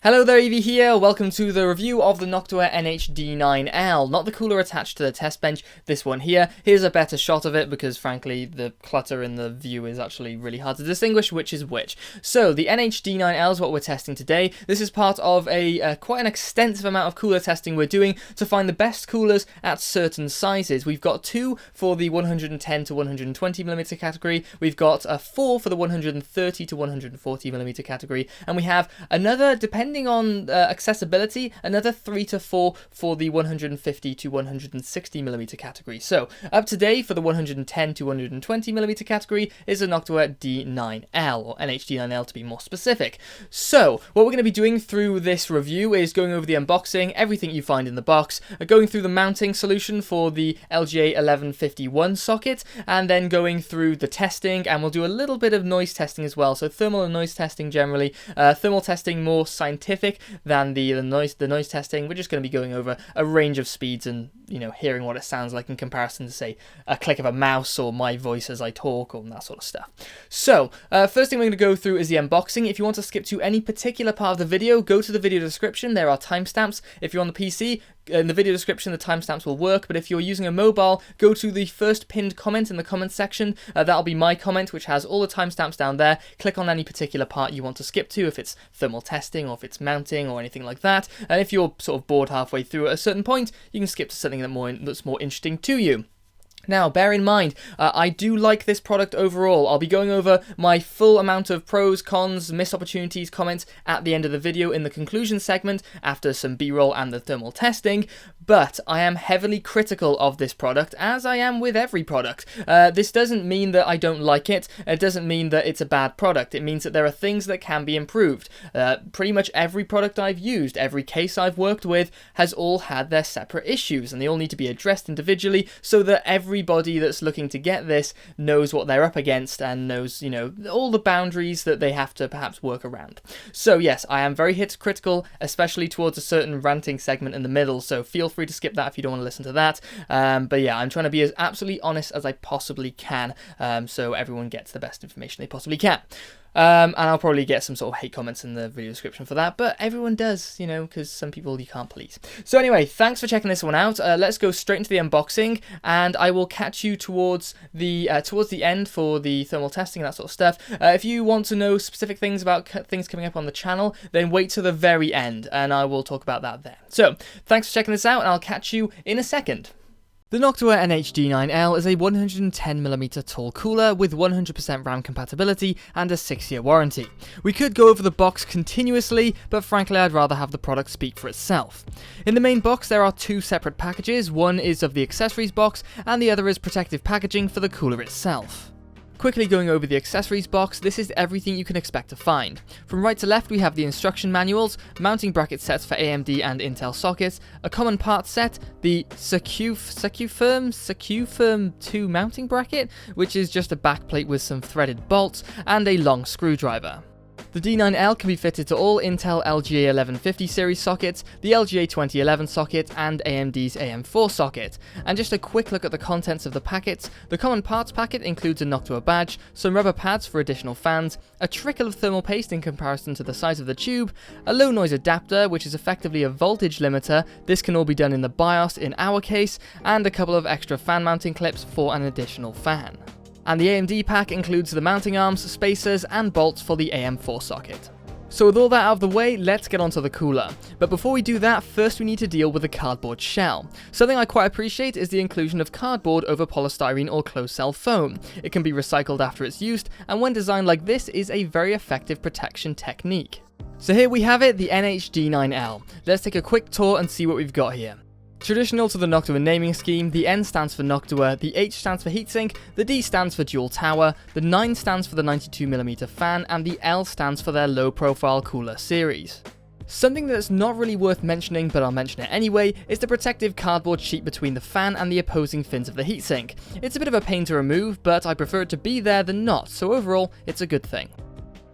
Hello there, Evie here. Welcome to the review of the Noctua NH-D9L, not the cooler attached to the test bench, this one here. Here's a better shot of it because frankly the clutter in the view is actually really hard to distinguish which is which. So the NH-D9L is what we're testing today. This is part of a quite an extensive amount of cooler testing we're doing to find the best coolers at certain sizes. We've got 2 for the 110 to 120mm category, we've got 4 for the 130 to 140mm category, and we have another, depending on accessibility, another 3 to 4 for the 150 to 160mm category. So up today for the 110 to 120mm category is a Noctua D9L, or NH-D9L to be more specific. So what we're going to be doing through this review is going over the unboxing, everything you find in the box, going through the mounting solution for the LGA 1151 socket, and then going through the testing, and we'll do a little bit of noise testing as well. So thermal and noise testing generally, thermal testing more scientific than the noise testing. We're just going to be going over a range of speeds and, you know, hearing what it sounds like in comparison to, say, a click of a mouse or my voice as I talk or that sort of stuff. So first thing we're going to go through is the unboxing. If you want to skip to any particular part of the video, go to the video description. There are timestamps. If you're on the PC, in the video description the timestamps will work, but if you're using a mobile, go to the first pinned comment in the comment section. That'll be my comment, which has all the timestamps down there. Click on any particular part you want to skip to, if it's thermal testing or if it's mounting or anything like that. And if you're sort of bored halfway through at a certain point, you can skip to something that's more interesting to you. Now, bear in mind, I do like this product overall. I'll be going over my full amount of pros, cons, missed opportunities, comments at the end of the video in the conclusion segment after some B-roll and the thermal testing, but I am heavily critical of this product, as I am with every product. This doesn't mean that I don't like it. It doesn't mean that it's a bad product. It means that there are things that can be improved. Pretty much every product I've used, every case I've worked with, has all had their separate issues, and they all need to be addressed individually so that everybody that's looking to get this knows what they're up against and knows, you know, all the boundaries that they have to perhaps work around. So yes, I am very critical, especially towards a certain ranting segment in the middle, so feel free to skip that if you don't want to listen to that. But yeah, I'm trying to be as absolutely honest as I possibly can, so everyone gets the best information they possibly can. And I'll probably get some sort of hate comments in the video description for that, but everyone does, you know, because some people you can't please. So anyway, thanks for checking this one out. Let's go straight into the unboxing, and I will catch you towards the end for the thermal testing and that sort of stuff. If you want to know specific things about things coming up on the channel, then wait to the very end, and I will talk about that there. So thanks for checking this out, and I'll catch you in a second. The Noctua NH-D9L is a 110mm tall cooler with 100% RAM compatibility and a 6-year warranty. We could go over the box continuously, but frankly I'd rather have the product speak for itself. In the main box there are 2 separate packages, one is of the accessories box and the other is protective packaging for the cooler itself. Quickly going over the accessories box, this is everything you can expect to find. From right to left we have the instruction manuals, mounting bracket sets for AMD and Intel sockets, a common parts set, the Secufirm 2 mounting bracket, which is just a backplate with some threaded bolts, and a long screwdriver. The D9L can be fitted to all Intel LGA 1150 series sockets, the LGA 2011 socket, and AMD's AM4 socket. And just a quick look at the contents of the packets, the common parts packet includes a Noctua badge, some rubber pads for additional fans, a trickle of thermal paste in comparison to the size of the tube, a low noise adapter which is effectively a voltage limiter, this can all be done in the BIOS in our case, and a couple of extra fan mounting clips for an additional fan. And the AMD pack includes the mounting arms, spacers, and bolts for the AM4 socket. So with all that out of the way, let's get onto the cooler. But before we do that, first we need to deal with the cardboard shell. Something I quite appreciate is the inclusion of cardboard over polystyrene or closed cell foam. It can be recycled after it's used, and when designed like this is a very effective protection technique. So here we have it, the NH-D9L. Let's take a quick tour and see what we've got here. Traditional to the Noctua naming scheme, the N stands for Noctua, the H stands for heatsink, the D stands for dual tower, the 9 stands for the 92mm fan, and the L stands for their low profile cooler series. Something that's not really worth mentioning, but I'll mention it anyway, is the protective cardboard sheet between the fan and the opposing fins of the heatsink. It's a bit of a pain to remove, but I prefer it to be there than not, so overall, it's a good thing.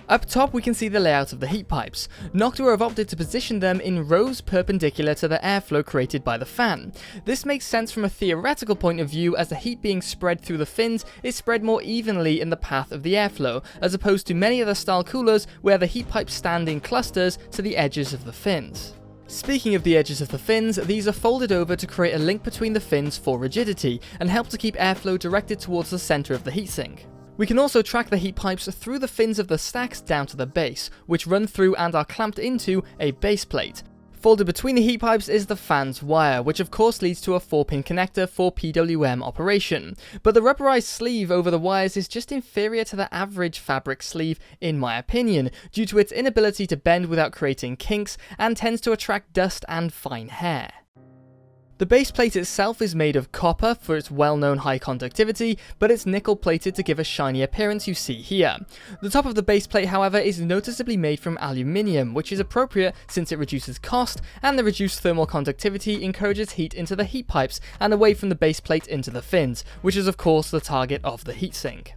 Up top we can see the layout of the heat pipes. Noctua have opted to position them in rows perpendicular to the airflow created by the fan. This makes sense from a theoretical point of view, as the heat being spread through the fins is spread more evenly in the path of the airflow, as opposed to many other style coolers where the heat pipes stand in clusters to the edges of the fins. Speaking of the edges of the fins, these are folded over to create a link between the fins for rigidity, and help to keep airflow directed towards the centre of the heatsink. We can also track the heat pipes through the fins of the stacks down to the base, which run through and are clamped into a base plate. Folded between the heat pipes is the fan's wire, which of course leads to a 4-pin connector for PWM operation. But the rubberized sleeve over the wires is just inferior to the average fabric sleeve, in my opinion, due to its inability to bend without creating kinks, and tends to attract dust and fine hair. The base plate itself is made of copper for its well-known high conductivity, but it's nickel plated to give a shiny appearance you see here. The top of the base plate, however, is noticeably made from aluminium, which is appropriate since it reduces cost, and the reduced thermal conductivity encourages heat into the heat pipes and away from the base plate into the fins, which is of course the target of the heatsink.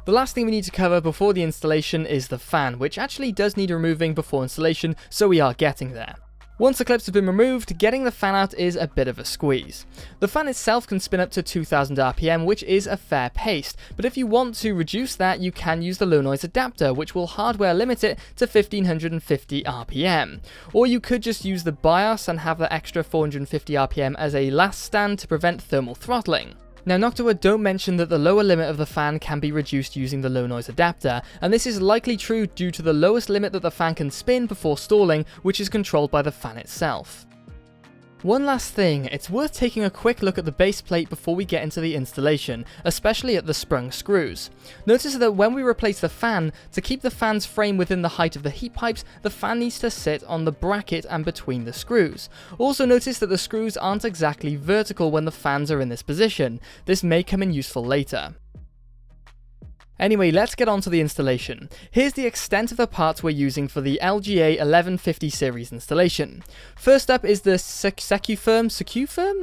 The last thing we need to cover before the installation is the fan, which actually does need removing before installation, so we are getting there. Once the clips have been removed, getting the fan out is a bit of a squeeze. The fan itself can spin up to 2000 RPM, which is a fair pace, but if you want to reduce that, you can use the low noise adapter, which will hardware limit it to 1550 RPM. Or you could just use the BIOS and have the extra 450 RPM as a last stand to prevent thermal throttling. Now, Noctua don't mention that the lower limit of the fan can be reduced using the low noise adapter, and this is likely true due to the lowest limit that the fan can spin before stalling, which is controlled by the fan itself. One last thing, it's worth taking a quick look at the base plate before we get into the installation, especially at the sprung screws. Notice that when we replace the fan, to keep the fan's frame within the height of the heat pipes, the fan needs to sit on the bracket and between the screws. Also notice that the screws aren't exactly vertical when the fans are in this position. This may come in useful later. Anyway, let's get on to the installation. Here's the extent of the parts we're using for the LGA 1150 series installation. First up is the Secufirm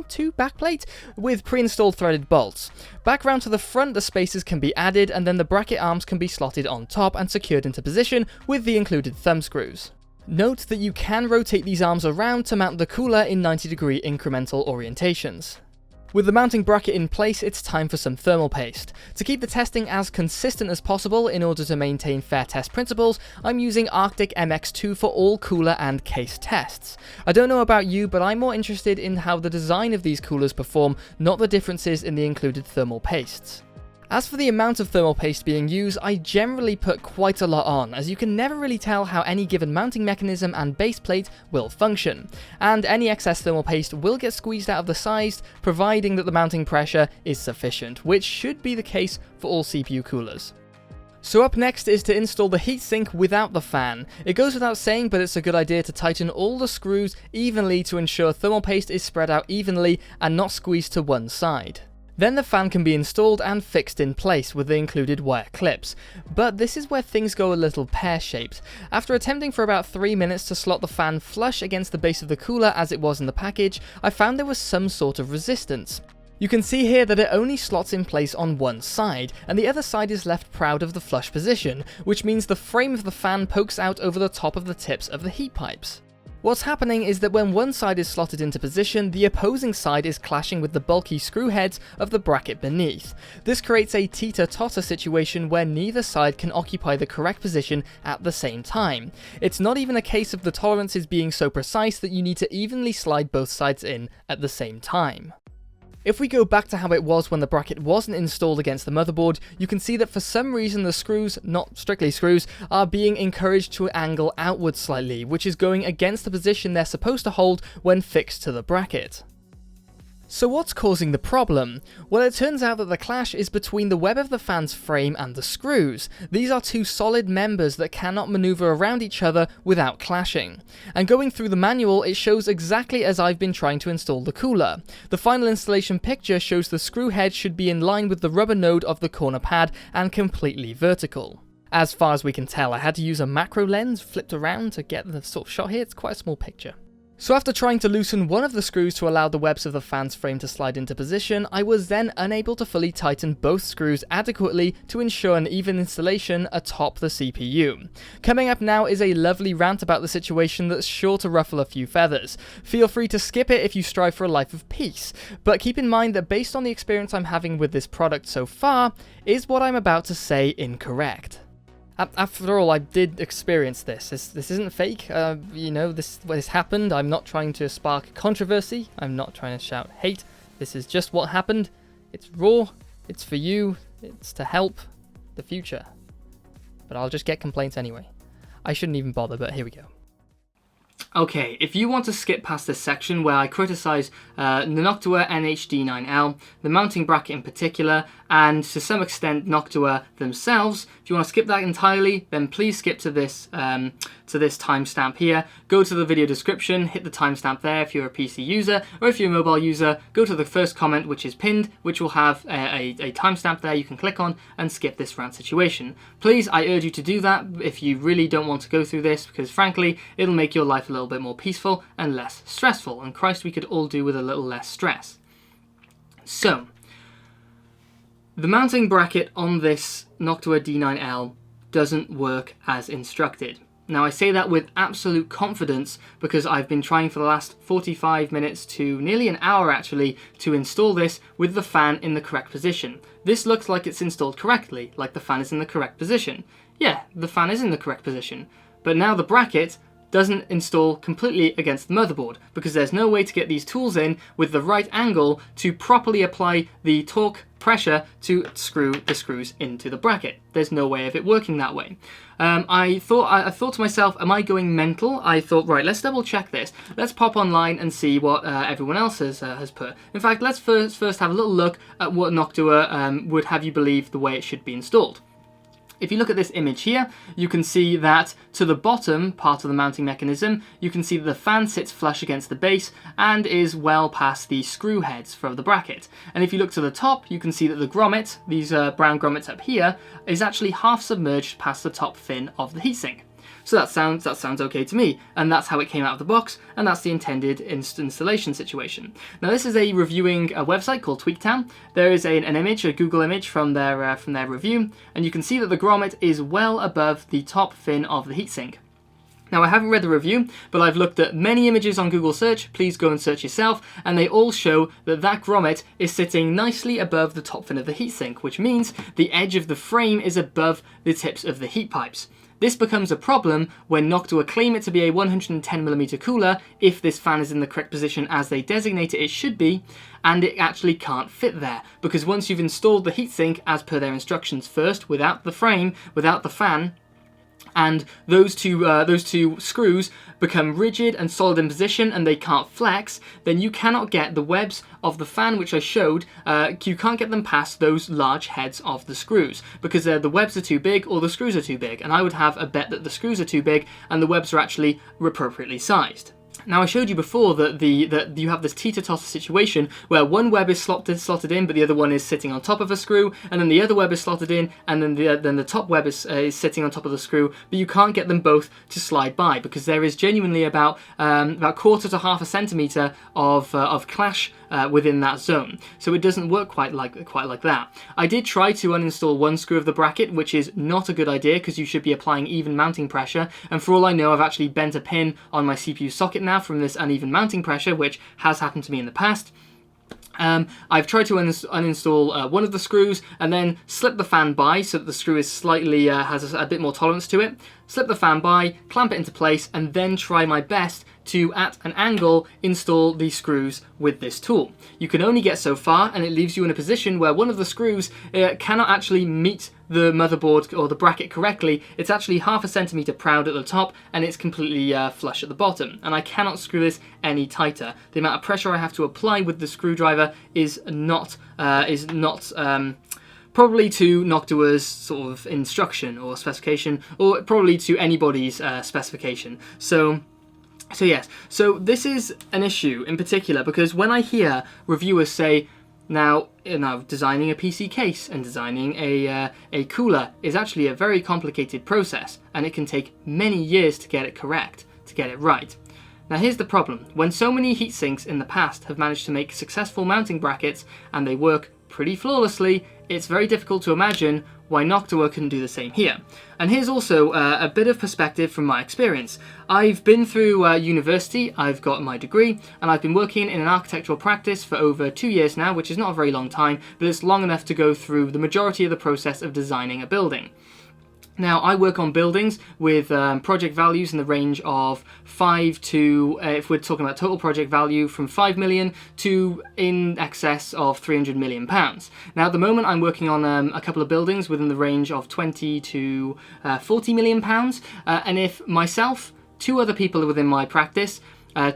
2 backplate with pre-installed threaded bolts. Back round to the front, the spacers can be added, and then the bracket arms can be slotted on top and secured into position with the included thumb screws. Note that you can rotate these arms around to mount the cooler in 90-degree incremental orientations. With the mounting bracket in place, it's time for some thermal paste. To keep the testing as consistent as possible in order to maintain fair test principles, I'm using Arctic MX2 for all cooler and case tests. I don't know about you, but I'm more interested in how the design of these coolers perform, not the differences in the included thermal pastes. As for the amount of thermal paste being used, I generally put quite a lot on, as you can never really tell how any given mounting mechanism and base plate will function, and any excess thermal paste will get squeezed out of the sides, providing that the mounting pressure is sufficient, which should be the case for all CPU coolers. So up next is to install the heatsink without the fan. It goes without saying, but it's a good idea to tighten all the screws evenly to ensure thermal paste is spread out evenly and not squeezed to one side. Then the fan can be installed and fixed in place with the included wire clips. But this is where things go a little pear-shaped. After attempting for about 3 minutes to slot the fan flush against the base of the cooler as it was in the package, I found there was some sort of resistance. You can see here that it only slots in place on one side, and the other side is left proud of the flush position, which means the frame of the fan pokes out over the top of the tips of the heat pipes. What's happening is that when one side is slotted into position, the opposing side is clashing with the bulky screw heads of the bracket beneath. This creates a teeter-totter situation where neither side can occupy the correct position at the same time. It's not even a case of the tolerances being so precise that you need to evenly slide both sides in at the same time. If we go back to how it was when the bracket wasn't installed against the motherboard, you can see that for some reason the screws, not strictly screws, are being encouraged to angle outwards slightly, which is going against the position they're supposed to hold when fixed to the bracket. So what's causing the problem? Well, it turns out that the clash is between the web of the fan's frame and the screws. These are two solid members that cannot maneuver around each other without clashing. And going through the manual, it shows exactly as I've been trying to install the cooler. The final installation picture shows the screw head should be in line with the rubber node of the corner pad and completely vertical. As far as we can tell, I had to use a macro lens flipped around to get the sort of shot here. It's quite a small picture. So after trying to loosen one of the screws to allow the webs of the fan's frame to slide into position, I was then unable to fully tighten both screws adequately to ensure an even installation atop the CPU. Coming up now is a lovely rant about the situation that's sure to ruffle a few feathers. Feel free to skip it if you strive for a life of peace, but keep in mind that based on the experience I'm having with this product so far, is what I'm about to say incorrect? After all, I did experience this. This isn't fake. This happened. I'm not trying to spark controversy. I'm not trying to shout hate. This is just what happened. It's raw. It's for you. It's to help the future. But I'll just get complaints anyway. I shouldn't even bother, but here we go. Okay, if you want to skip past this section where I criticise the Noctua NH-D9L, the mounting bracket in particular, and to some extent Noctua themselves, if you want to skip that entirely, then please skip to this timestamp here. Go to the video description, hit the timestamp there if you're a PC user, or if you're a mobile user, go to the first comment which is pinned, which will have a timestamp there you can click on and skip this rant situation. Please, I urge you to do that if you really don't want to go through this, because frankly, it'll make your life a little bit more peaceful and less stressful, and Christ, we could all do with a little less stress. So, the mounting bracket on this Noctua D9L doesn't work as instructed. Now I say that with absolute confidence because I've been trying for the last 45 minutes to nearly an hour actually to install this with the fan in the correct position. This looks like it's installed correctly, like the fan is in the correct position. Yeah, the fan is in the correct position, but now the bracket doesn't install completely against the motherboard because there's no way to get these tools in with the right angle to properly apply the torque pressure to screw the screws into the bracket. There's no way of it working that way. I thought to myself, am I going mental? I thought, right, let's double check this. Let's pop online and see what everyone else has put. In fact, let's first have a little look at what Noctua would have you believe the way it should be installed. If you look at this image here, you can see that to the bottom part of the mounting mechanism, you can see that the fan sits flush against the base and is well past the screw heads for the bracket. And if you look to the top, you can see that the grommet, these brown grommets up here, is actually half submerged past the top fin of the heatsink. So that sounds okay to me, and that's how it came out of the box, and that's the intended installation situation. Now this is a reviewing website called Tweaktown. There is an image, a Google image from their review, and you can see that the grommet is well above the top fin of the heatsink. Now I haven't read the review, but I've looked at many images on Google search, please go and search yourself, and they all show that that grommet is sitting nicely above the top fin of the heatsink, which means the edge of the frame is above the tips of the heat pipes. This becomes a problem when Noctua claim it to be a 110mm cooler if this fan is in the correct position as they designate it should be, and it actually can't fit there, because once you've installed the heatsink as per their instructions first, without the frame, without the fan, and those two screws become rigid and solid in position and they can't flex, then you cannot get the webs of the fan which I showed, you can't get them past those large heads of the screws because the webs are too big or the screws are too big, and I would have a bet that the screws are too big and the webs are actually appropriately sized. Now I showed you before that you have this teeter-totter situation where one web is slotted in but the other one is sitting on top of a screw, and then the other web is slotted in and then the top web is sitting on top of the screw, but you can't get them both to slide by because there is genuinely about quarter to half a centimetre of clash within that zone. So it doesn't work quite like that. I did try to uninstall one screw of the bracket, which is not a good idea because you should be applying even mounting pressure, and for all I know I've actually bent a pin on my CPU socket now from this uneven mounting pressure, which has happened to me in the past. I've tried to uninstall one of the screws and then slip the fan by so that the screw is slightly has a bit more tolerance to it. Slip the fan by, clamp it into place, and then try my best to, at an angle, install these screws with this tool. You can only get so far, and it leaves you in a position where one of the screws cannot actually meet the motherboard or the bracket correctly. It's actually half a centimetre proud at the top, and it's completely flush at the bottom. And I cannot screw this any tighter. The amount of pressure I have to apply with the screwdriver is not probably to Noctua's sort of instruction or specification, or probably to anybody's specification. So yes, so this is an issue in particular because when I hear reviewers say, now designing a PC case and designing a cooler is actually a very complicated process, and it can take many years to get it correct, to get it right. Now here's the problem. When so many heat sinks in the past have managed to make successful mounting brackets and they work pretty flawlessly, it's very difficult to imagine why Noctua couldn't do the same here. And here's also a bit of perspective from my experience. I've been through university, I've got my degree, and I've been working in an architectural practice for over 2 years now, which is not a very long time, but it's long enough to go through the majority of the process of designing a building. Now, I work on buildings with project values in the range of 5 to, if we're talking about total project value, from 5 million to in excess of 300 million pounds. Now, at the moment, I'm working on a couple of buildings within the range of 20 to 40 million pounds. And if myself, 2 other people within my practice,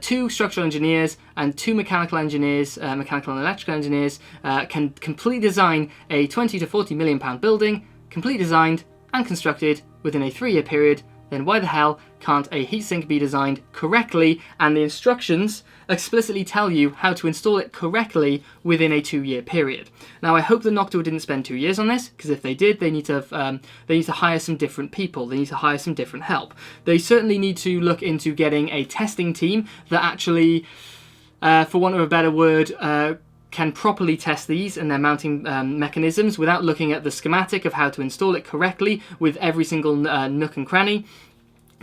2 structural engineers and 2 mechanical engineers, mechanical and electrical engineers, can completely design a 20 to 40 million pound building, completely designed and constructed within a 3-year period, then why the hell can't a heatsink be designed correctly and the instructions explicitly tell you how to install it correctly within a 2-year period? Now, I hope that Noctua didn't spend 2 years on this, because if they did, they need to hire some different people. They need to hire some different help. They certainly need to look into getting a testing team that actually, for want of a better word, can properly test these and their mounting mechanisms without looking at the schematic of how to install it correctly with every single nook and cranny.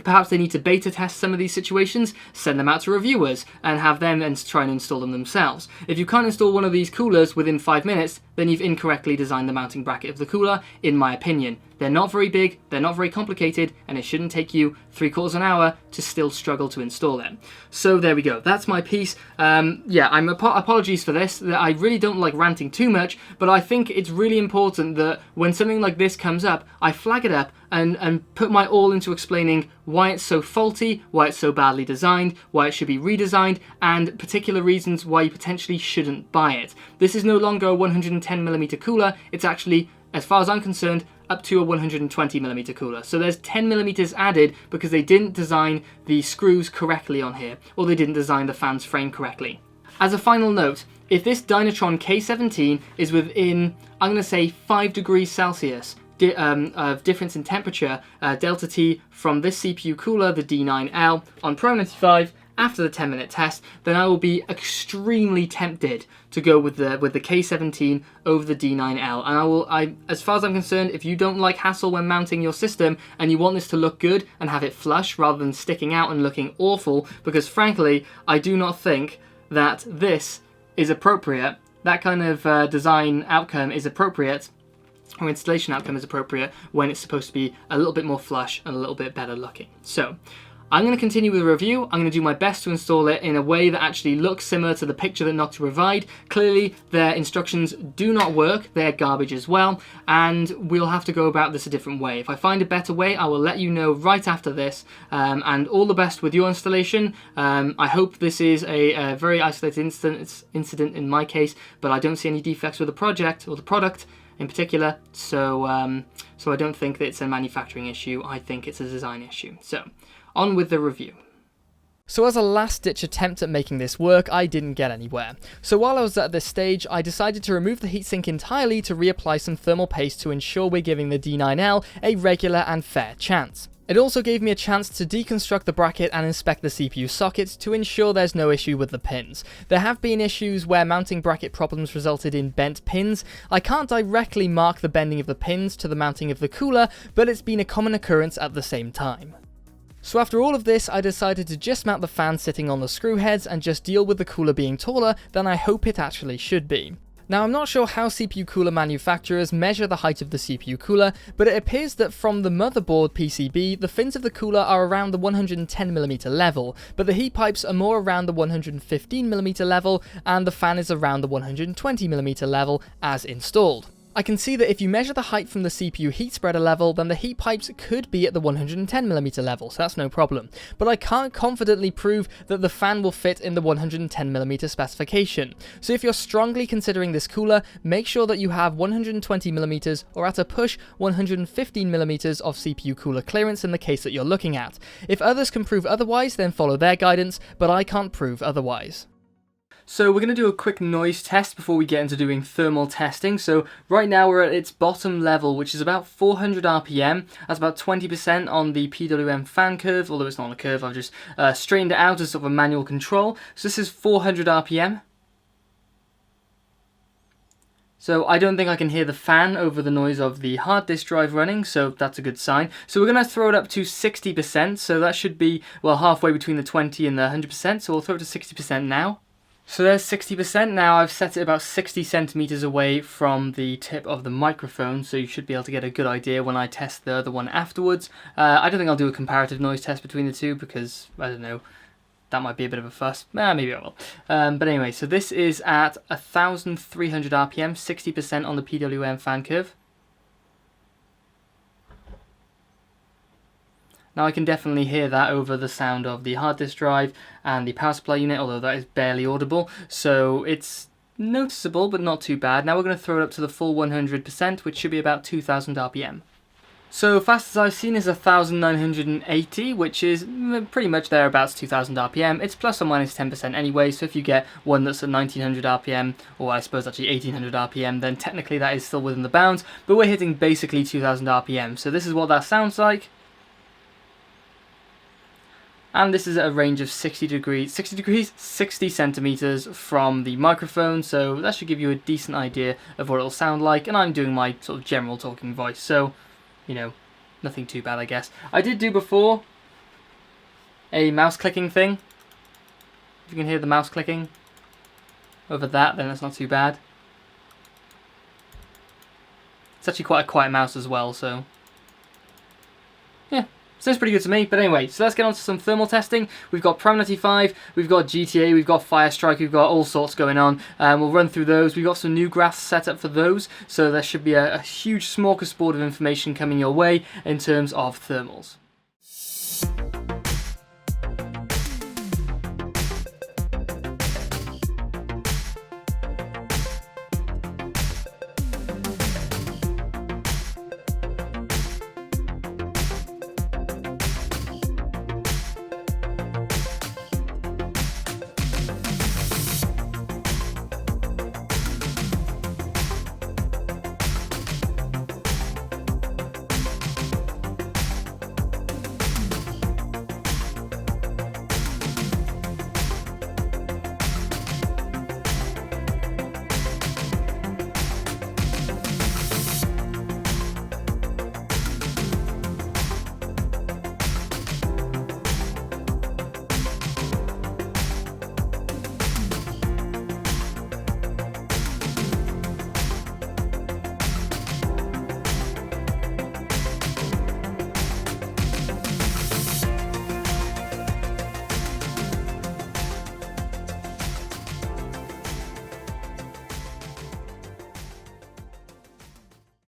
Perhaps they need to beta test some of these situations, send them out to reviewers, and have them and try and install them themselves. If you can't install one of these coolers within 5 minutes, then you've incorrectly designed the mounting bracket of the cooler, in my opinion. They're not very big, they're not very complicated, and it shouldn't take you 3/4 an hour to still struggle to install them. So there we go, that's my piece. Apologies for this. I really don't like ranting too much, but I think it's really important that when something like this comes up, I flag it up and put my all into explaining why it's so faulty, why it's so badly designed, why it should be redesigned, and particular reasons why you potentially shouldn't buy it. This is no longer a 110mm cooler, it's actually, as far as I'm concerned, up to a 120mm cooler. So there's 10mm added because they didn't design the screws correctly on here, or they didn't design the fan's frame correctly. As a final note, if this Dynatron K17 is within, I'm going to say 5 degrees Celsius of difference in temperature, delta T, from this CPU cooler, the D9L, on Pro 95, after the 10-minute test, then I will be extremely tempted to go with the K17 over the D9L. And as far as I'm concerned, if you don't like hassle when mounting your system and you want this to look good and have it flush rather than sticking out and looking awful, because frankly, I do not think that this is appropriate. That kind of design outcome is appropriate, or installation outcome is appropriate, when it's supposed to be a little bit more flush and a little bit better looking. So I'm going to continue with the review. I'm going to do my best to install it in a way that actually looks similar to the picture that Noctua provide. Clearly, their instructions do not work. They're garbage as well, and we'll have to go about this a different way. If I find a better way, I will let you know right after this, and all the best with your installation. I hope this is a very isolated incident in my case, but I don't see any defects with the project or the product in particular, so I don't think that it's a manufacturing issue. I think it's a design issue. So on with the review. So as a last-ditch attempt at making this work, I didn't get anywhere. So while I was at this stage, I decided to remove the heatsink entirely to reapply some thermal paste to ensure we're giving the D9L a regular and fair chance. It also gave me a chance to deconstruct the bracket and inspect the CPU sockets to ensure there's no issue with the pins. There have been issues where mounting bracket problems resulted in bent pins. I can't directly mark the bending of the pins to the mounting of the cooler, but it's been a common occurrence at the same time. So after all of this, I decided to just mount the fan sitting on the screw heads and just deal with the cooler being taller than I hope it actually should be. Now, I'm not sure how CPU cooler manufacturers measure the height of the CPU cooler, but it appears that from the motherboard PCB, the fins of the cooler are around the 110mm level, but the heat pipes are more around the 115mm level, and the fan is around the 120mm level as installed. I can see that if you measure the height from the CPU heat spreader level, then the heat pipes could be at the 110mm level, so that's no problem. But I can't confidently prove that the fan will fit in the 110mm specification. So if you're strongly considering this cooler, make sure that you have 120mm or at a push 115mm of CPU cooler clearance in the case that you're looking at. If others can prove otherwise, then follow their guidance, but I can't prove otherwise. So we're going to do a quick noise test before we get into doing thermal testing. So right now we're at its bottom level, which is about 400 RPM. That's about 20% on the PWM fan curve, although it's not on a curve, I've just straightened it out as sort of a manual control. So this is 400 RPM. So I don't think I can hear the fan over the noise of the hard disk drive running, so that's a good sign. So we're going to throw it up to 60%, so that should be, well, halfway between the 20 and the 100%, so we'll throw it to 60% now. So there's 60%. Now I've set it about 60 centimeters away from the tip of the microphone, so you should be able to get a good idea when I test the other one afterwards. I don't think I'll do a comparative noise test between the two because, I don't know, that might be a bit of a fuss. Maybe I will. But anyway, so this is at 1,300 RPM, 60% on the PWM fan curve. Now I can definitely hear that over the sound of the hard disk drive and the power supply unit, although that is barely audible, so it's noticeable but not too bad. Now we're going to throw it up to the full 100%, which should be about 2,000 RPM. So fastest I've seen is 1,980, which is pretty much thereabouts 2,000 RPM. It's plus or minus 10% anyway, so if you get one that's at 1,900 RPM, or I suppose actually 1,800 RPM, then technically that is still within the bounds, but we're hitting basically 2,000 RPM, so this is what that sounds like. And this is at a range of 60 centimeters from the microphone, so that should give you a decent idea of what it'll sound like, and I'm doing my sort of general talking voice, so, you know, nothing too bad, I guess. I did do before a mouse clicking thing. If you can hear the mouse clicking over that, then that's not too bad. It's actually quite a quiet mouse as well, so yeah. Sounds pretty good to me, but anyway, so let's get on to some thermal testing. We've got Prime 95, we've got GTA, we've got Firestrike, we've got all sorts going on. We'll run through those. We've got some new graphs set up for those, so there should be a huge smorgasbord of information coming your way in terms of thermals.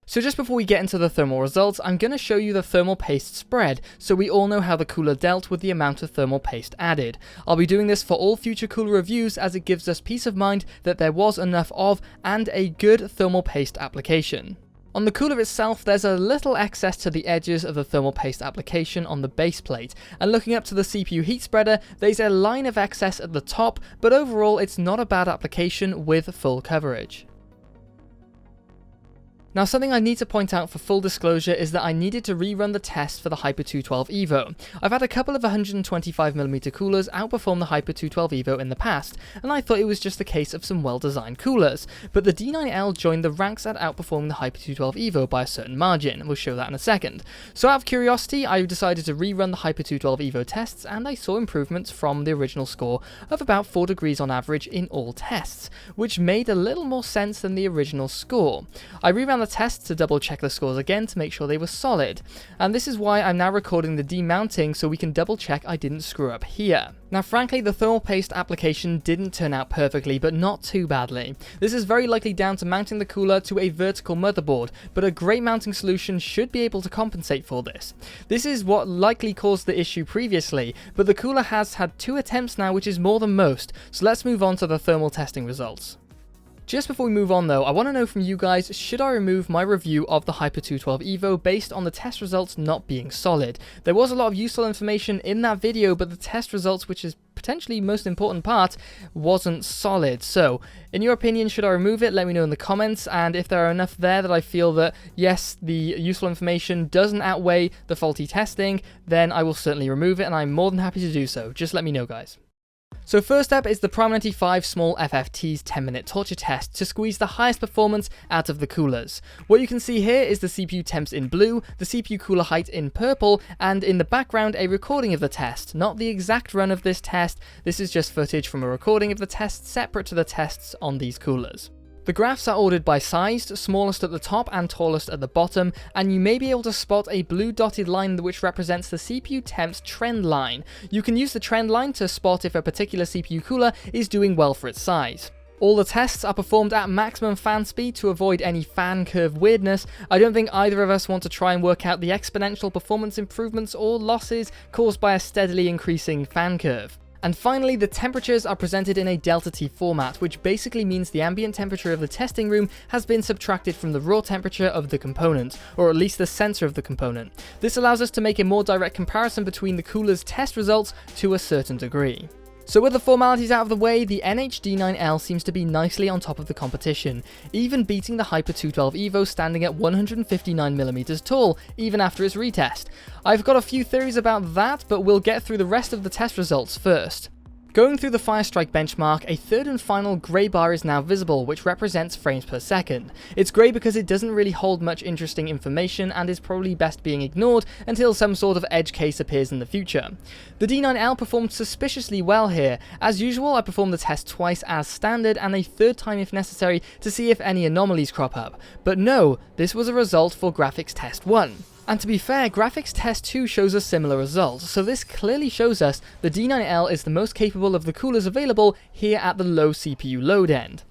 So just before we get into the thermal results, I'm going to show you the thermal paste spread, so we all know how the cooler dealt with the amount of thermal paste added. I'll be doing this for all future cooler reviews as it gives us peace of mind that there was enough of and a good thermal paste application. On the cooler itself, there's a little excess to the edges of the thermal paste application on the base plate, and looking up to the CPU heat spreader, there's a line of excess at the top, but overall it's not a bad application with full coverage. Now, something I need to point out for full disclosure is that I needed to rerun the test for the Hyper 212 Evo. I've had a couple of 125mm coolers outperform the Hyper 212 Evo in the past, and I thought it was just the case of some well-designed coolers, but the D9L joined the ranks at outperforming the Hyper 212 Evo by a certain margin, and we'll show that in a second. So out of curiosity, I decided to rerun the Hyper 212 Evo tests, and I saw improvements from the original score of about 4 degrees on average in all tests, which made a little more sense than the original score. I reran the tests to double check the scores again to make sure they were solid, and this is why I'm now recording the demounting so we can double check I didn't screw up here. Now frankly, the thermal paste application didn't turn out perfectly, but not too badly. This is very likely down to mounting the cooler to a vertical motherboard, but a great mounting solution should be able to compensate for this. This is what likely caused the issue previously, but the cooler has had 2 attempts now, which is more than most, so let's move on to the thermal testing results. Just before we move on though, I want to know from you guys, should I remove my review of the Hyper 212 Evo based on the test results not being solid? There was a lot of useful information in that video, but the test results, which is potentially most important part, wasn't solid. So, in your opinion, should I remove it? Let me know in the comments, and if there are enough there that I feel that, yes, the useful information doesn't outweigh the faulty testing, then I will certainly remove it, and I'm more than happy to do so. Just let me know, guys. So first up is the Prime95 Small FFT's 10-minute torture test to squeeze the highest performance out of the coolers. What you can see here is the CPU temps in blue, the CPU cooler height in purple, and in the background a recording of the test. Not the exact run of this test, this is just footage from a recording of the test separate to the tests on these coolers. The graphs are ordered by size, smallest at the top and tallest at the bottom, and you may be able to spot a blue dotted line which represents the CPU temps trend line. You can use the trend line to spot if a particular CPU cooler is doing well for its size. All the tests are performed at maximum fan speed to avoid any fan curve weirdness. I don't think either of us want to try and work out the exponential performance improvements or losses caused by a steadily increasing fan curve. And finally, the temperatures are presented in a delta T format, which basically means the ambient temperature of the testing room has been subtracted from the raw temperature of the component, or at least the sensor of the component. This allows us to make a more direct comparison between the cooler's test results to a certain degree. So with the formalities out of the way, the NH-D9L seems to be nicely on top of the competition, even beating the Hyper 212 Evo standing at 159mm tall, even after its retest. I've got a few theories about that, but we'll get through the rest of the test results first. Going through the Firestrike benchmark, a third and final grey bar is now visible, which represents frames per second. It's grey because it doesn't really hold much interesting information and is probably best being ignored until some sort of edge case appears in the future. The D9L performed suspiciously well here. As usual, I performed the test twice as standard and a third time if necessary to see if any anomalies crop up. But no, this was a result for graphics test 1. And to be fair, graphics test 2 shows a similar result, so this clearly shows us the D9L is the most capable of the coolers available here at the low CPU load end.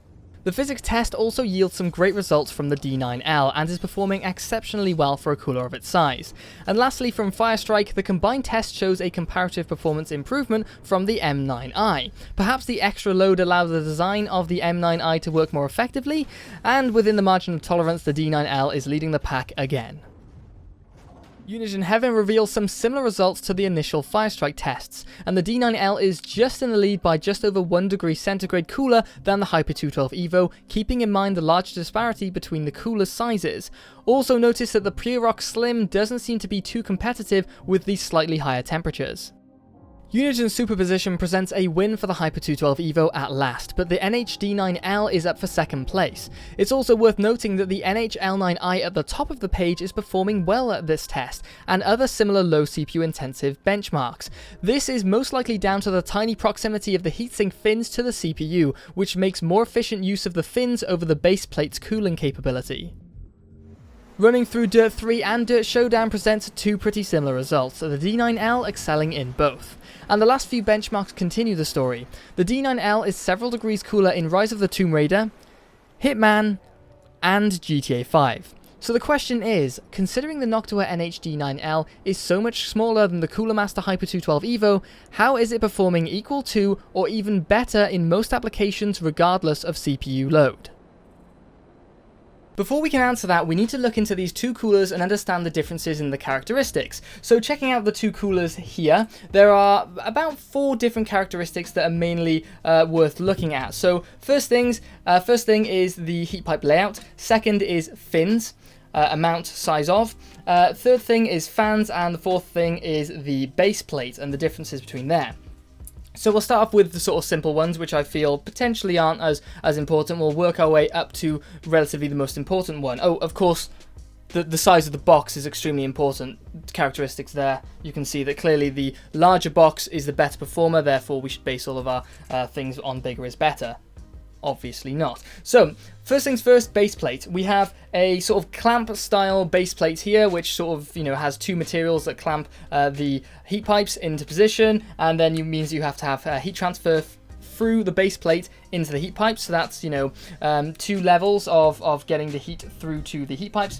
The physics test also yields some great results from the D9L and is performing exceptionally well for a cooler of its size. And lastly, from Firestrike, the combined test shows a comparative performance improvement from the M9i. Perhaps the extra load allowed the design of the M9i to work more effectively, and within the margin of tolerance, the D9L is leading the pack again. Unigine Heaven reveals some similar results to the initial Firestrike tests, and the D9L is just in the lead by just over 1 degree centigrade cooler than the Hyper 212 Evo, keeping in mind the large disparity between the cooler sizes. Also notice that the Purock Slim doesn't seem to be too competitive with these slightly higher temperatures. Unigine Superposition presents a win for the Hyper 212 Evo at last, but the NH-D9L is up for second place. It's also worth noting that the NH-L9i at the top of the page is performing well at this test, and other similar low CPU intensive benchmarks. This is most likely down to the tiny proximity of the heatsink fins to the CPU, which makes more efficient use of the fins over the base plate's cooling capability. Running through Dirt 3 and Dirt Showdown presents two pretty similar results, the D9L excelling in both. And the last few benchmarks continue the story. The D9L is several degrees cooler in Rise of the Tomb Raider, Hitman, and GTA 5. So the question is, considering the Noctua NH-D9L is so much smaller than the Cooler Master Hyper 212 Evo, how is it performing equal to, or even better in most applications regardless of CPU load? Before we can answer that, we need to look into these two coolers and understand the differences in the characteristics. So checking out the two coolers here, there are about 4 different characteristics that are mainly worth looking at. So first thing is the heat pipe layout, second is fins, amount, size of, third thing is fans, and the fourth thing is the base plate and the differences between there. So we'll start off with the sort of simple ones, which I feel potentially aren't as important. We'll work our way up to relatively the most important one. Oh, of course, the size of the box is extremely important. Characteristics there. You can see that clearly the larger box is the better performer, therefore we should base all of our things on bigger is better. Obviously not. So, first things first, base plate. We have a sort of clamp style base plate here, which sort of, has 2 materials that clamp the heat pipes into position, and then it means you have to have heat transfer through the base plate into the heat pipes. So that's, 2 levels of getting the heat through to the heat pipes.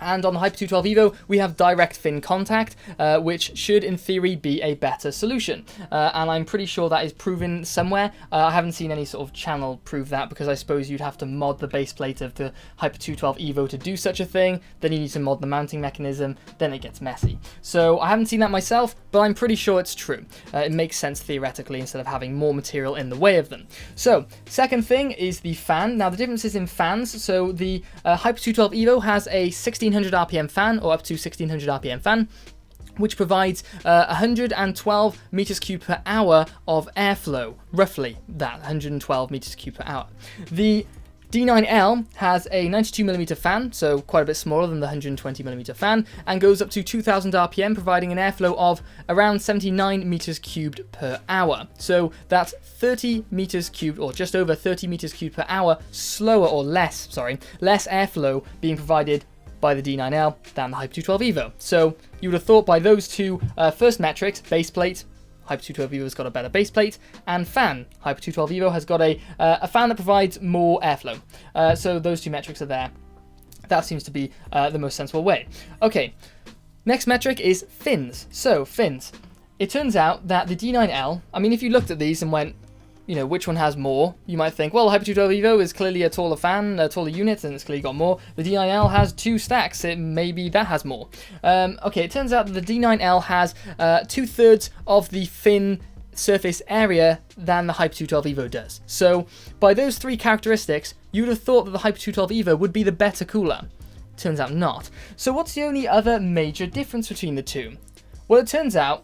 And on the Hyper 212 Evo, we have direct fin contact, which should, in theory, be a better solution. And I'm pretty sure that is proven somewhere. I haven't seen any sort of channel prove that, because I suppose you'd have to mod the base plate of the Hyper 212 Evo to do such a thing. Then you need to mod the mounting mechanism. Then it gets messy. So I haven't seen that myself, but I'm pretty sure it's true. It makes sense theoretically instead of having more material in the way of them. So, second thing is the fan. Now, the difference is in fans. So the Hyper 212 Evo has a 1600 RPM fan, or up to 1600 RPM fan, which provides 112 meters cubed per hour of airflow, roughly that, 112 meters cubed per hour. The D9L has a 92mm fan, so quite a bit smaller than the 120mm fan, and goes up to 2000 RPM, providing an airflow of around 79 meters cubed per hour. So that's 30 meters cubed, or just over 30 meters cubed per hour, less airflow being provided by the D9L than the Hyper 212 Evo. So you would have thought by those two first metrics, base plate, Hyper 212 Evo has got a better base plate, and fan, Hyper 212 Evo has got a fan that provides more airflow. So those two metrics are there. That seems to be the most sensible way. Okay, next metric is fins. So fins. It turns out that the D9L, I mean, if you looked at these and went, you know, which one has more, you might think, well, Hyper 212 Evo is clearly a taller fan, a taller unit, and it's clearly got more. The D9L has 2 stacks, maybe that has more. Okay, it turns out that the D9L has 2/3 of the fin surface area than the Hyper 212 Evo does. So, by those 3 characteristics, you'd have thought that the Hyper 212 Evo would be the better cooler. Turns out not. So what's the only other major difference between the two? Well, it turns out,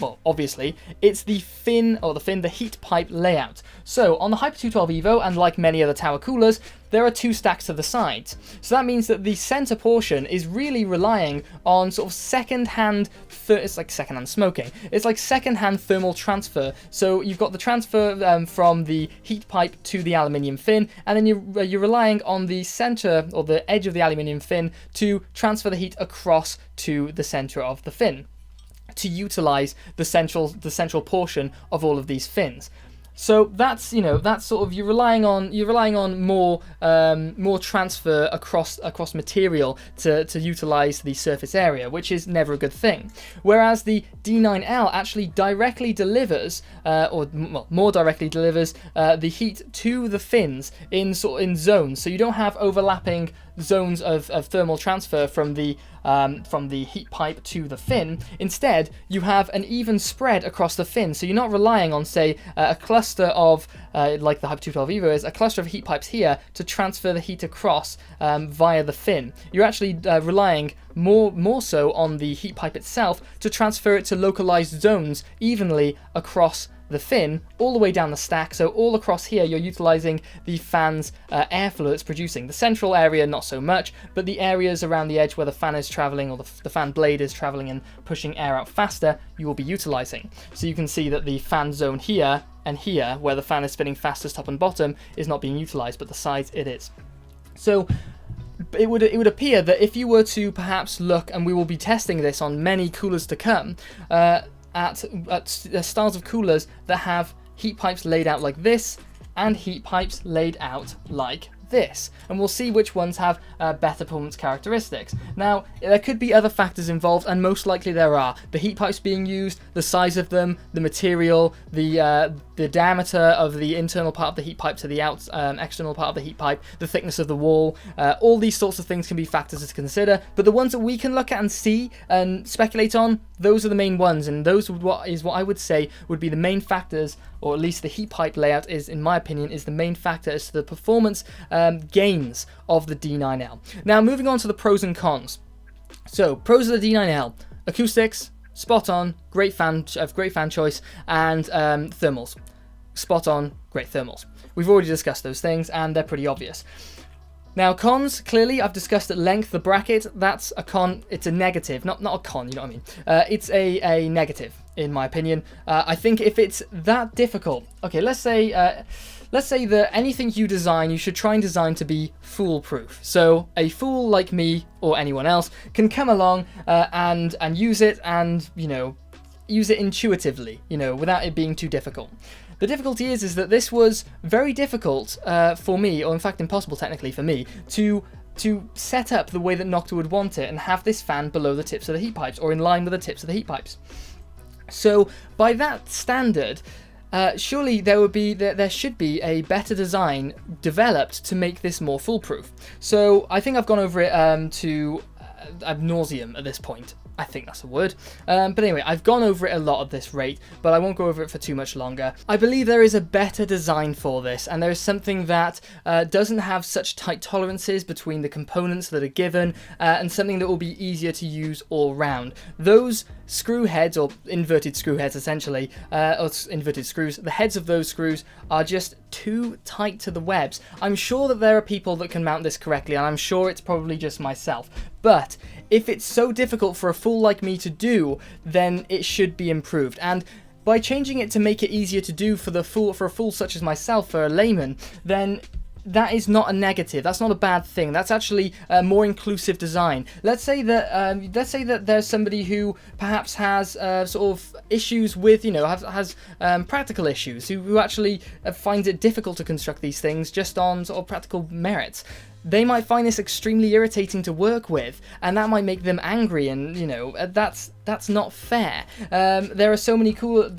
well, obviously, it's the the heat pipe layout. So, on the Hyper 212 Evo, and like many other tower coolers, there are 2 stacks to the sides. So that means that the center portion is really relying on sort of second-hand, it's like second-hand smoking. It's like second-hand thermal transfer. So you've got the transfer from the heat pipe to the aluminium fin, and then you're relying on the center, or the edge of the aluminium fin, to transfer the heat across to the center of the fin, to utilize the central portion of all of these fins. So that's, you know, that's sort of, you're relying on more transfer across material to utilize the surface area, which is never a good thing. Whereas the D9L actually directly delivers, more directly delivers the heat to the fins in zones. So you don't have overlapping zones of thermal transfer from the heat pipe to the fin. Instead, you have an even spread across the fin, so you're not relying on, say, a cluster of, like the Hyper 212 Evo is, a cluster of heat pipes here to transfer the heat across via the fin. You're actually relying more so on the heat pipe itself to transfer it to localized zones evenly across the fin, all the way down the stack. So all across here, you're utilizing the fan's airflow it's producing. The central area, not so much, but the areas around the edge where the fan is traveling, or the fan blade is traveling and pushing air out faster, you will be utilizing. So you can see that the fan zone here and here, where the fan is spinning fastest top and bottom, is not being utilized, but the sides it is. So it would appear that if you were to perhaps look, and we will be testing this on many coolers to come, at styles of coolers that have heat pipes laid out like this and heat pipes laid out like this, and we'll see which ones have better performance characteristics. Now, there could be other factors involved, and most likely there are. The heat pipes being used, the size of them, the material, the diameter of the internal part of the heat pipe to the external part of the heat pipe, the thickness of the wall, all these sorts of things can be factors to consider, but the ones that we can look at and see and speculate on, those are the main ones, and those what I would say would be the main factors, or at least the heat pipe layout is, in my opinion, is the main factor as to the performance gains of the D9L. Now, moving on to the pros and cons. So, pros of the D9L: acoustics, spot on, great fan choice, and thermals, spot on, great thermals. We've already discussed those things, and they're pretty obvious. Now, cons, clearly, I've discussed at length the bracket. That's a con. It's a negative, not a con, you know what I mean. It's a negative, in my opinion. I think if it's that difficult, okay, let's say that anything you design, you should try and design to be foolproof. So a fool like me or anyone else can come along and use it, and, you know, use it intuitively, you know, without it being too difficult. The difficulty is that this was very difficult for me, or in fact impossible technically for me, to to set up the way that Noctua would want it and have this fan below the tips of the heat pipes, or in line with the tips of the heat pipes. So by that standard, surely there should be a better design developed to make this more foolproof. So I think I've gone over it to ad nauseum at this point. I think that's a word. But anyway, I've gone over it a lot at this rate, but I won't go over it for too much longer. I believe there is a better design for this, and there is something that doesn't have such tight tolerances between the components that are given, and something that will be easier to use all round. Those screw heads, or inverted screw heads essentially, or inverted screws, the heads of those screws are just too tight to the webs. I'm sure that there are people that can mount this correctly, and I'm sure it's probably just myself. But if it's so difficult for a fool like me to do, then it should be improved. And by changing it to make it easier to do for a fool such as myself, for a layman, then that is not a negative. That's not a bad thing. That's actually a more inclusive design. Let's say that there's somebody who perhaps has sort of issues with, has practical issues, who actually finds it difficult to construct these things just on sort of practical merits. They might find this extremely irritating to work with, and that might make them angry, and that's not fair. There are so many cool,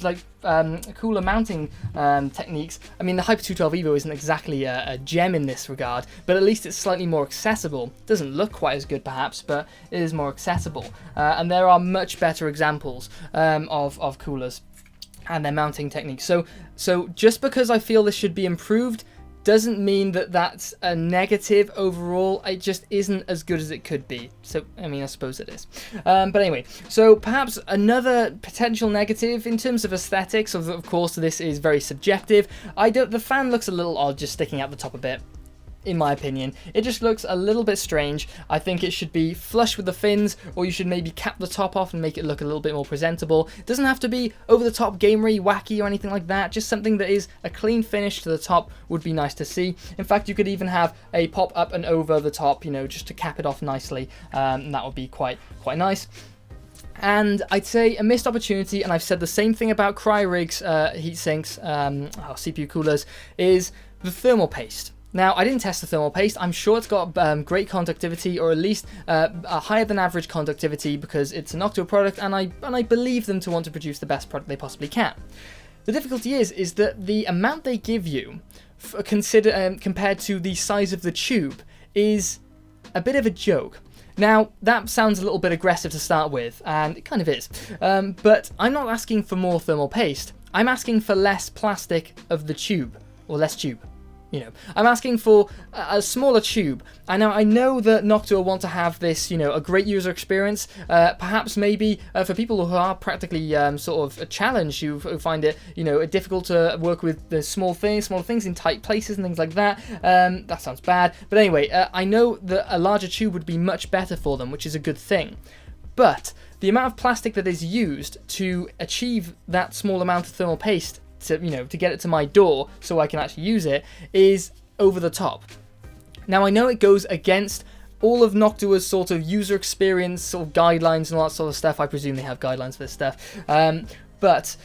cooler mounting techniques. I mean, the Hyper 212 Evo isn't exactly a gem in this regard, but at least it's slightly more accessible. Doesn't look quite as good perhaps, but it is more accessible. And there are much better examples of coolers and their mounting techniques. So just because I feel this should be improved doesn't mean that that's a negative overall. It just isn't as good as it could be. So, I mean, I suppose it is. But anyway, so perhaps another potential negative in terms of aesthetics, of course, this is very subjective. The fan looks a little odd just sticking out the top a bit. In my opinion, it just looks a little bit strange. I think it should be flush with the fins, or you should maybe cap the top off and make it look a little bit more presentable. It doesn't have to be over the top, gamery, wacky, or anything like that. Just something that is a clean finish to the top would be nice to see. In fact, you could even have a pop up and over the top, just to cap it off nicely. And that would be quite nice. And I'd say a missed opportunity, and I've said the same thing about Cryrigs heatsinks, CPU coolers, is the thermal paste. Now, I didn't test the thermal paste. I'm sure it's got great conductivity, or at least a higher than average conductivity, because it's an Noctua product, and I believe them to want to produce the best product they possibly can. The difficulty is that the amount they give you, compared to the size of the tube, is a bit of a joke. Now, that sounds a little bit aggressive to start with, and it kind of is. But I'm not asking for more thermal paste. I'm asking for less plastic of the tube, or less tube. I'm asking for a smaller tube. I know that Noctua want to have this, a great user experience. Perhaps maybe for people who are practically sort of challenged, who find it, difficult to work with the smaller things in tight places and things like that. That sounds bad. But anyway, I know that a larger tube would be much better for them, which is a good thing. But the amount of plastic that is used to achieve that small amount of thermal paste, to get it to my door so I can actually use it, is over the top. Now, I know it goes against all of Noctua's sort of user experience sort of guidelines and all that sort of stuff. I presume they have guidelines for this stuff. But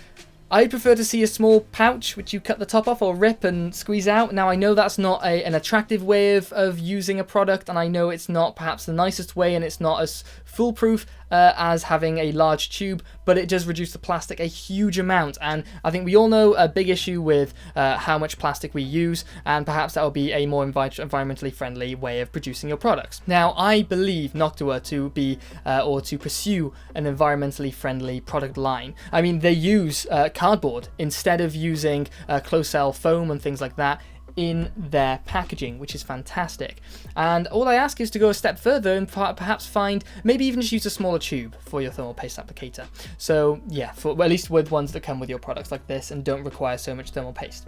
I prefer to see a small pouch which you cut the top off or rip and squeeze out. Now, I know that's not an attractive way of using a product, and I know it's not perhaps the nicest way, and it's not as foolproof as having a large tube, but it does reduce the plastic a huge amount. And I think we all know a big issue with how much plastic we use, and perhaps that will be a more environmentally friendly way of producing your products. Now, I believe Noctua to be or to pursue an environmentally friendly product line. I mean, they use cardboard instead of using closed-cell foam and things like that in their packaging, which is fantastic. And all I ask is to go a step further and perhaps find, maybe even just use a smaller tube for your thermal paste applicator. So yeah, at least with ones that come with your products like this and don't require so much thermal paste.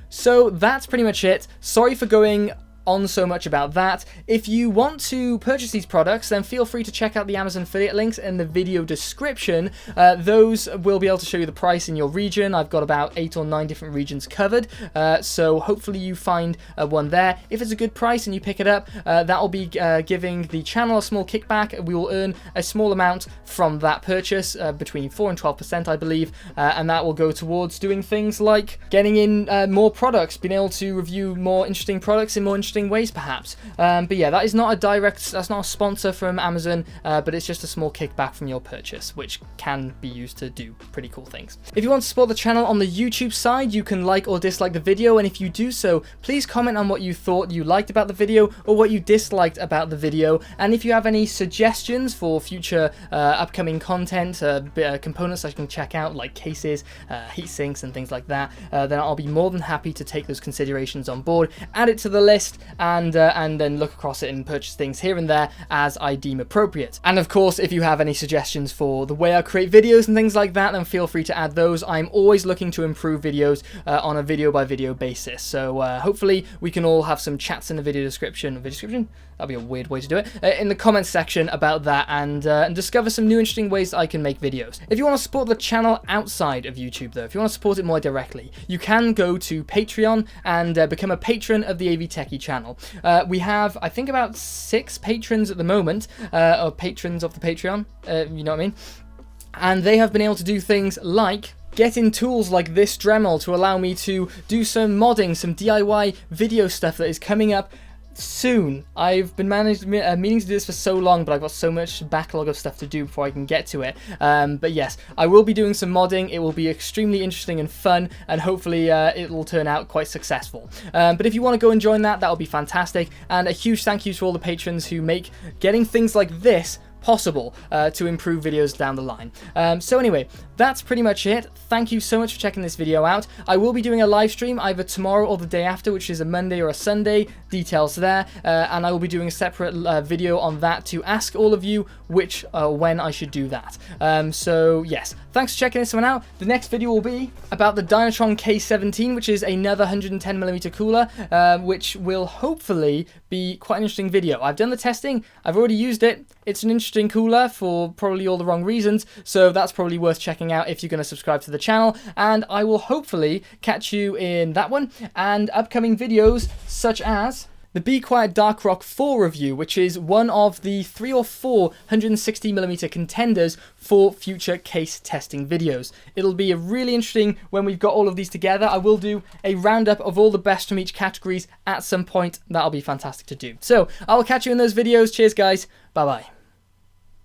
So that's pretty much it. Sorry for going on so much about that. If you want to purchase these products, then feel free to check out the Amazon affiliate links in the video description. Those will be able to show you the price in your region. I've got about 8 or 9 different regions covered, so hopefully you find one there. If it's a good price and you pick it up, that will be giving the channel a small kickback. We will earn a small amount from that purchase, between 4 and 12%, I believe, and that will go towards doing things like getting in more products, being able to review more interesting products in more interesting interesting ways perhaps. But yeah, that's not a sponsor from Amazon, but it's just a small kickback from your purchase, which can be used to do pretty cool things. If you want to support the channel on the YouTube side, you can like or dislike the video, and if you do so, please comment on what you thought you liked about the video or what you disliked about the video, and if you have any suggestions for future upcoming content, components I can check out, like cases, heat sinks and things like that, then I'll be more than happy to take those considerations on board, add it to the list, and then look across it and purchase things here and there as I deem appropriate. And of course, if you have any suggestions for the way I create videos and things like that, then feel free to add those. I'm always looking to improve videos on a video by video basis, so hopefully we can all have some chats in the video description. That'd be a weird way to do it. In the comments section about that, and discover some new interesting ways I can make videos. If you want to support the channel outside of YouTube though, if you want to support it more directly, you can go to Patreon and become a patron of the AV Techie channel. We have, I think, about 6 patrons at the moment, or patrons of the Patreon, you know what I mean? And they have been able to do things like getting tools like this Dremel to allow me to do some modding, some DIY video stuff that is coming up soon. I've been meaning to do this for so long, but I've got so much backlog of stuff to do before I can get to it. But yes, I will be doing some modding. It will be extremely interesting and fun, and hopefully it will turn out quite successful. But if you want to go and join that, that'll be fantastic. And a huge thank you to all the patrons who make getting things like this possible to improve videos down the line. So anyway, that's pretty much it. Thank you so much for checking this video out. I will be doing a live stream either tomorrow or the day after, which is a Monday or a Sunday. Details there, and I will be doing a separate video on that to ask all of you which when I should do that. So yes, thanks for checking this one out. The next video will be about the Dynatron K17, which is another 110mm cooler, which will hopefully be quite an interesting video. I've done the testing, I've already used it. It's an interesting cooler for probably all the wrong reasons, so that's probably worth checking out if you're going to subscribe to the channel, and I will hopefully catch you in that one and upcoming videos such as the Be Quiet Dark Rock 4 review, which is one of the 3 or 4 160mm contenders for future case testing videos. It'll be a really interesting when we've got all of these together. I will do a roundup of all the best from each categories at some point. That'll be fantastic to do. So I'll catch you in those videos. Cheers guys. Bye bye.